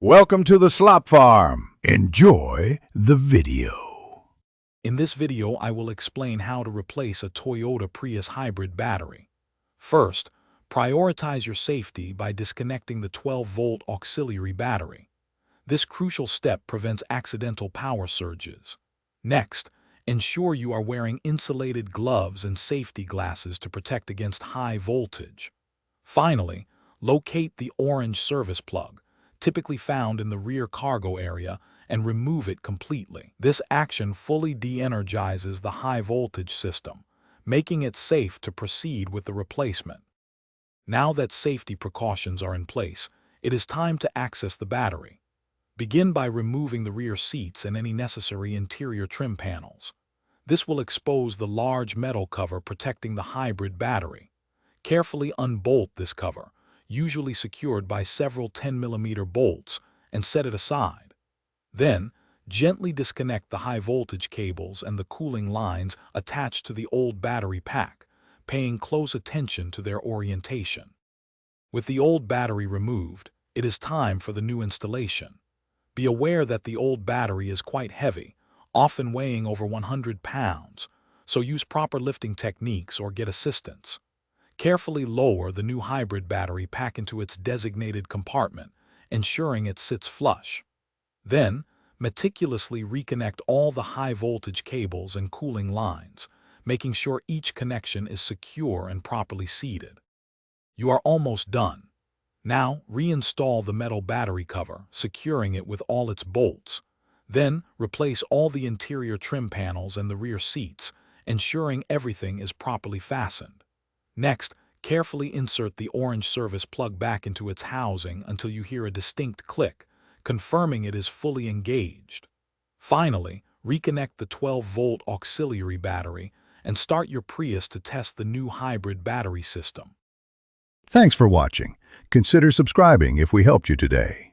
Welcome to the Slop Farm. Enjoy the video. In this video, I will explain how to replace a Toyota Prius hybrid battery. First, prioritize your safety by disconnecting the 12-volt auxiliary battery. This crucial step prevents accidental power surges. Next, ensure you are wearing insulated gloves and safety glasses to protect against high voltage. Finally, locate the orange service plug, typically found in the rear cargo area, and remove it completely. This action fully de-energizes the high-voltage system, making it safe to proceed with the replacement. Now that safety precautions are in place, it is time to access the battery. Begin by removing the rear seats and any necessary interior trim panels. This will expose the large metal cover protecting the hybrid battery. Carefully unbolt this cover, usually secured by several 10mm bolts, and set it aside. Then, gently disconnect the high-voltage cables and the cooling lines attached to the old battery pack, paying close attention to their orientation. With the old battery removed, it is time for the new installation. Be aware that the old battery is quite heavy, often weighing over 100 pounds, so use proper lifting techniques or get assistance. Carefully lower the new hybrid battery pack into its designated compartment, ensuring it sits flush. Then, meticulously reconnect all the high-voltage cables and cooling lines, making sure each connection is secure and properly seated. You are almost done. Now, reinstall the metal battery cover, securing it with all its bolts. Then, replace all the interior trim panels and the rear seats, ensuring everything is properly fastened. Next, carefully insert the orange service plug back into its housing until you hear a distinct click, confirming it is fully engaged. Finally, reconnect the 12-volt auxiliary battery and start your Prius to test the new hybrid battery system. Thanks for watching. Consider subscribing if we helped you today.